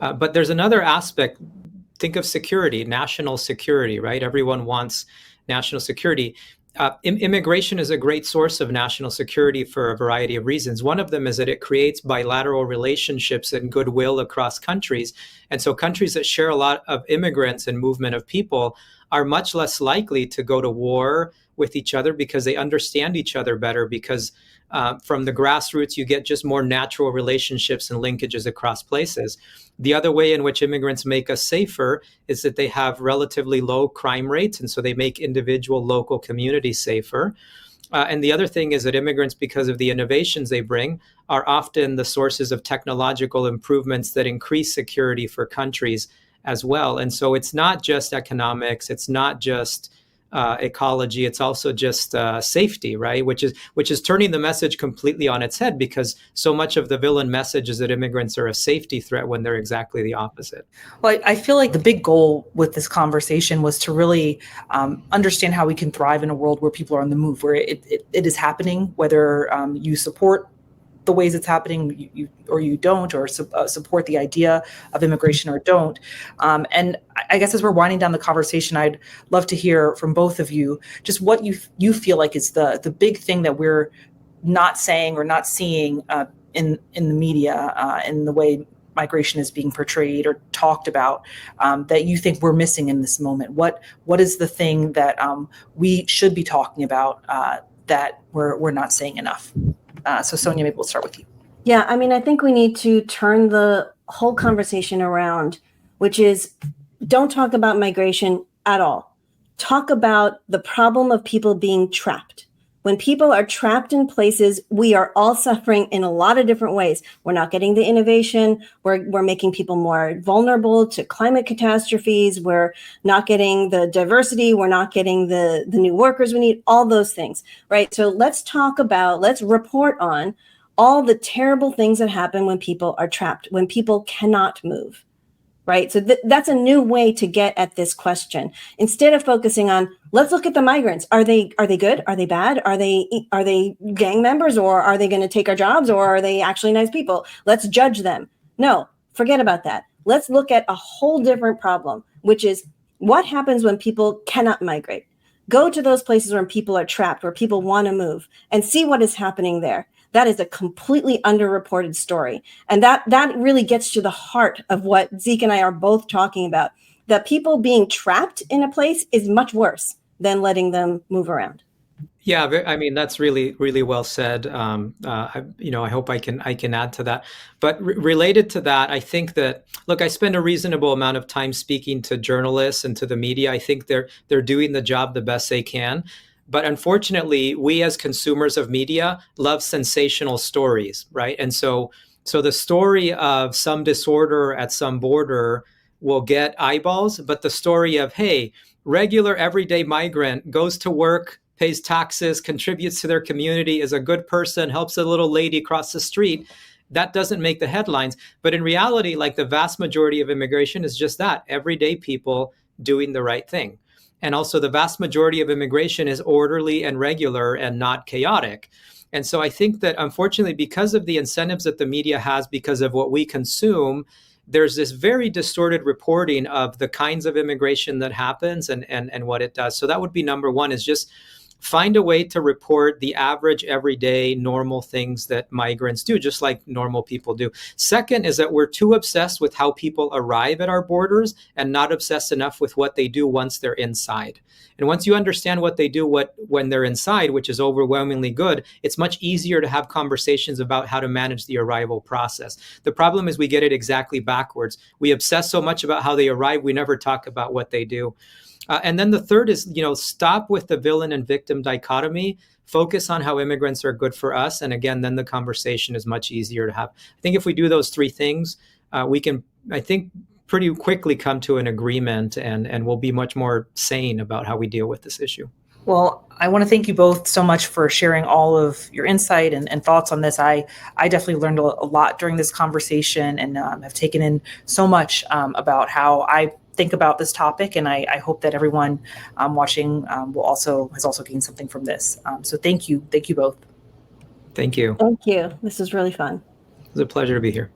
but there's another aspect. Think of security, national security, right? Everyone wants national security. Immigration is a great source of national security for a variety of reasons. One of them is that it creates bilateral relationships and goodwill across countries. And so countries that share a lot of immigrants and movement of people are much less likely to go to war with each other because they understand each other better, because from the grassroots, you get just more natural relationships and linkages across places. The other way in which immigrants make us safer is that they have relatively low crime rates, and so they make individual local communities safer. And the other thing is that immigrants, because of the innovations they bring, are often the sources of technological improvements that increase security for countries as well. And so it's not just economics, it's not just ecology, it's also just safety, right? Which is turning the message completely on its head, because so much of the villain message is that immigrants are a safety threat when they're exactly the opposite. Well, I feel like the big goal with this conversation was to really understand how we can thrive in a world where people are on the move, where it is happening, whether you support the ways it's happening, or you don't, or support the idea of immigration or don't. And I guess as we're winding down the conversation, I'd love to hear from both of you just what you feel like is the big thing that we're not saying or not seeing in the media, in the way migration is being portrayed or talked about, that you think we're missing in this moment. What is the thing that we should be talking about that we're not saying enough? So Sonia, maybe we'll start with you. Yeah, I mean, I think we need to turn the whole conversation around, which is don't talk about migration at all. Talk about the problem of people being trapped. When people are trapped in places, we are all suffering in a lot of different ways. We're not getting the innovation. We're making people more vulnerable to climate catastrophes. We're not getting the diversity. We're not getting the new workers we need, all those things, right? So let's report on all the terrible things that happen when people are trapped, when people cannot move. Right. So that's a new way to get at this question. Instead of focusing on, let's look at the migrants. Are they good? Are they bad? Are they gang members, or are they going to take our jobs, or are they actually nice people? Let's judge them. No, forget about that. Let's look at a whole different problem, which is what happens when people cannot migrate. Go to those places where people are trapped, where people want to move, and see what is happening there. That is a completely underreported story. And that really gets to the heart of what Zeke and I are both talking about. That people being trapped in a place is much worse than letting them move around. Yeah, I mean, that's really, really well said. I hope I can add to that. But related to that, I think that, look, I spend a reasonable amount of time speaking to journalists and to the media. I think they're doing the job the best they can. But unfortunately, we as consumers of media love sensational stories, right? And so the story of some disorder at some border will get eyeballs, but the story of, hey, regular everyday migrant goes to work, pays taxes, contributes to their community, is a good person, helps a little lady cross the street, that doesn't make the headlines. But in reality, like, the vast majority of immigration is just that, everyday people doing the right thing. And also the vast majority of immigration is orderly and regular and not chaotic. And so I think that, unfortunately, because of the incentives that the media has, because of what we consume, there's this very distorted reporting of the kinds of immigration that happens and what it does. So that would be number one, is just find a way to report the average, everyday, normal things that migrants do, just like normal people do. Second is that we're too obsessed with how people arrive at our borders and not obsessed enough with what they do once they're inside. And once you understand what they do when they're inside, which is overwhelmingly good, it's much easier to have conversations about how to manage the arrival process. The problem is we get it exactly backwards. We obsess so much about how they arrive, we never talk about what they do. And then the third is, stop with the villain and victim dichotomy. Focus on how immigrants are good for us. And again, then the conversation is much easier to have. I think if we do those three things, we can, I think, pretty quickly come to an agreement, and we'll be much more sane about how we deal with this issue. Well, I want to thank you both so much for sharing all of your insight and thoughts on this. I definitely learned a lot during this conversation, and have taken in so much about how I think about this topic, and I hope that everyone watching has also gained something from this. So thank you both. Thank you. Thank you. This was really fun. It was a pleasure to be here.